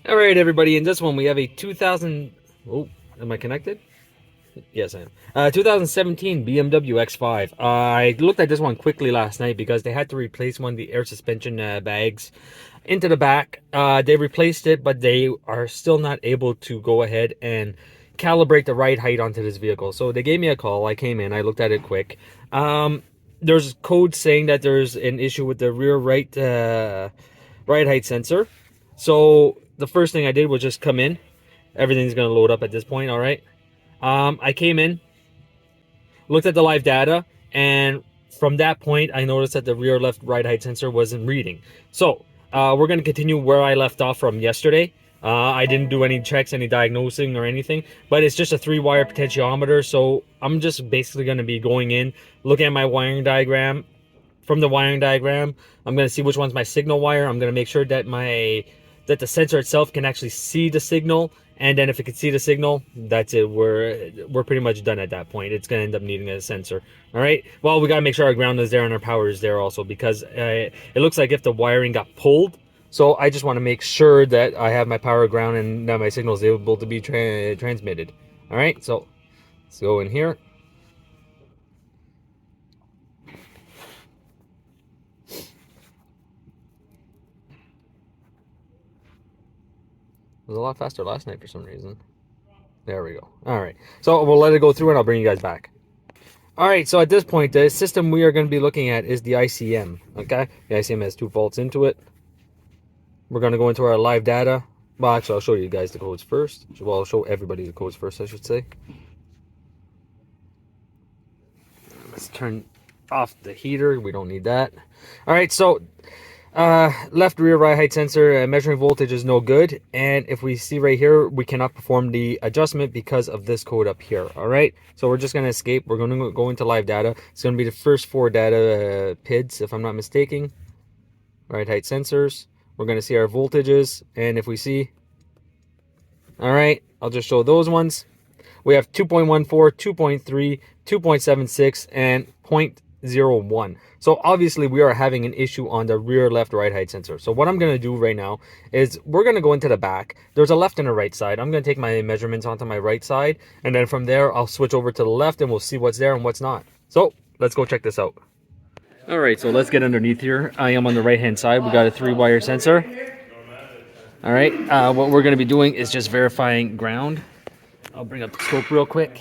All right, everybody. In this one, we have a 2000. Oh, am I connected? Yes, I am. 2017 BMW X5. I looked at this one quickly last night because they had to replace one of the air suspension bags into the back. They replaced it, but they are still not able to go ahead and calibrate the ride height onto this vehicle. So they gave me a call. I came in. I looked at it quick. There's code saying that there's an issue with the rear ride height sensor. So the first thing I did was just come in. Everything's going to load up at this point, all right? I came in, looked at the live data, and from that point, I noticed that the rear left ride height sensor wasn't reading. So we're going to continue where I left off from yesterday. I didn't do any checks, any diagnosing or anything, but it's just a 3-wire potentiometer. So I'm just basically going to be going in, looking at my wiring diagram. From the wiring diagram, I'm going to see which one's my signal wire. I'm going to make sure that the sensor itself can actually see the signal. And then if it can see the signal, that's it. We're pretty much done at that point. It's going to end up needing a sensor. All right. Well, we got to make sure our ground is there and our power is there also, because it looks like if the wiring got pulled. So I just want to make sure that I have my power, ground, and that my signal is able to be transmitted. All right. So let's go in here. It was a lot faster last night for some reason. There we go. All right. So we'll let it go through and I'll bring you guys back. All right. So at this point, the system we are going to be looking at is the ICM. Okay. The ICM has 2 faults into it. We're going to go into our live data. Well, actually, I'll show you guys the codes first. Well, I'll show everybody the codes first, I should say. Let's turn off the heater. We don't need that. All right. So left rear ride height sensor measuring voltage is no good, and if we see right here, we cannot perform the adjustment because of this code up here. All right, so we're just going to escape. We're going to go into live data. It's going to be the first 4 data PIDs, if I'm not mistaken. Ride height sensors. We're going to see our voltages, and if we see, all right, I'll just show those ones. We have 2.14, 2.3, 2.76, and 0.01. So obviously we are having an issue on the rear left ride height sensor. So what I'm going to do right now is we're going to go into the back. There's a left and a right side. I'm going to take my measurements onto my right side, and then from there I'll switch over to the left and we'll see what's there and what's not. So let's go check this out. All right, so let's get underneath here. I am on the right hand side. We got a 3-wire sensor. All right, what we're going to be doing is just verifying ground. I'll bring up the scope real quick.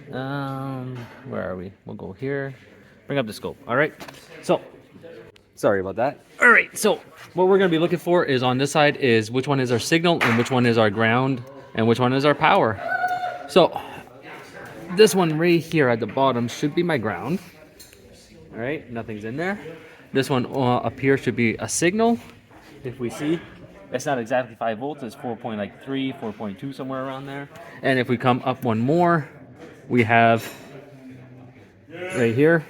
Where are we? We'll go here. Bring up the scope. All right. So, sorry about that. All right. So, what we're going to be looking for is on this side is which one is our signal and which one is our ground and which one is our power. So, this one right here at the bottom should be my ground. All right. Nothing's in there. This one up here should be a signal. If we see, it's not exactly 5 volts. It's 4.3, 4.2, somewhere around there. And if we come up one more, we have right here,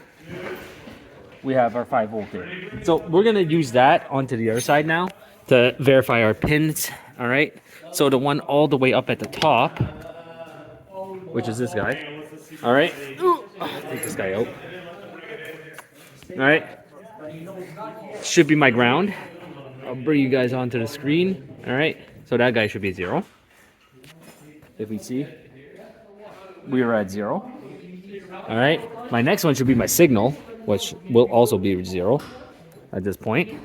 we have our 5 volt there. So we're going to use that onto the other side now to verify our pins. All right. So the one all the way up at the top, which is this guy. All right. Take this guy out. All right. Should be my ground. I'll bring you guys onto the screen. All right. So that guy should be 0. If we see, we are at 0. All right. My next one should be my signal, which will also be 0 at this point.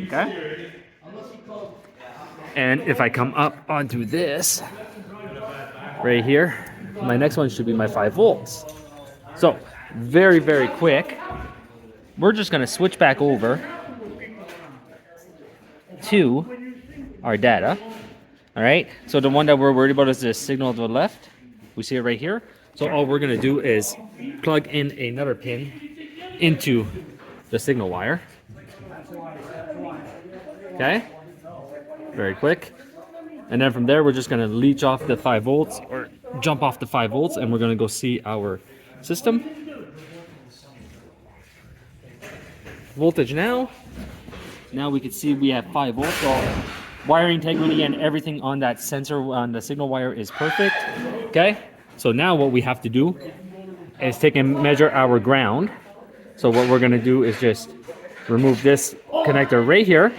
Okay. And if I come up onto this right here, my next one should be my 5 volts. So very, very quick, we're just going to switch back over to our data. All right. So the one that we're worried about is the signal to the left. We see it right here. So all we're going to do is plug in another pin into the signal wire. Okay. Very quick. And then from there, we're just going to leech off the 5 volts or jump off the 5 volts, and we're going to go see our system. Voltage now. Now we can see we have 5 volts. So wire integrity and everything on that sensor on the signal wire is perfect. Okay. So now what we have to do is take and measure our ground. So what we're going to do is just remove this connector right here.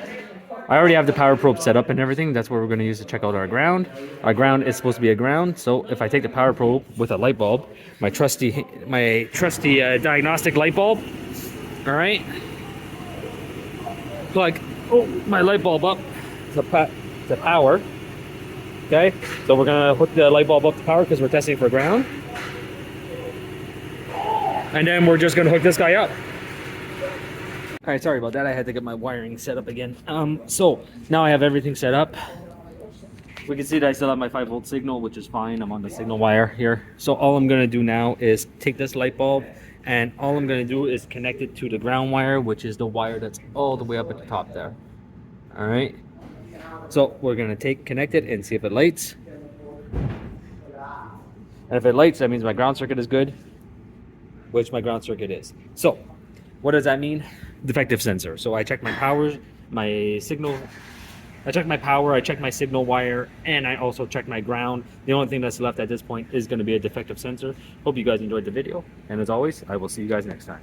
I already have the power probe set up and everything. That's what we're going to use to check out our ground. Our ground is supposed to be a ground. So if I take the power probe with a light bulb, my trusty diagnostic light bulb, all right, plug my light bulb up to power. Okay, so we're gonna hook the light bulb up to power because we're testing for ground, and then we're just gonna hook this guy up. All right, sorry about that. I had to get my wiring set up again. So now I have everything set up. We can see that I still have my 5-volt signal, which is fine. I'm on the signal wire here. So all I'm gonna do now is take this light bulb, and all I'm gonna do is connect it to the ground wire, which is the wire that's all the way up at the top there. All right. So we're gonna connect it and see if it lights. And if it lights, that means my ground circuit is good, which my ground circuit is. So what does that mean? Defective sensor. So I check my power, my signal. I check my power, I check my signal wire, and I also check my ground. The only thing that's left at this point is gonna be a defective sensor. Hope you guys enjoyed the video. And as always, I will see you guys next time.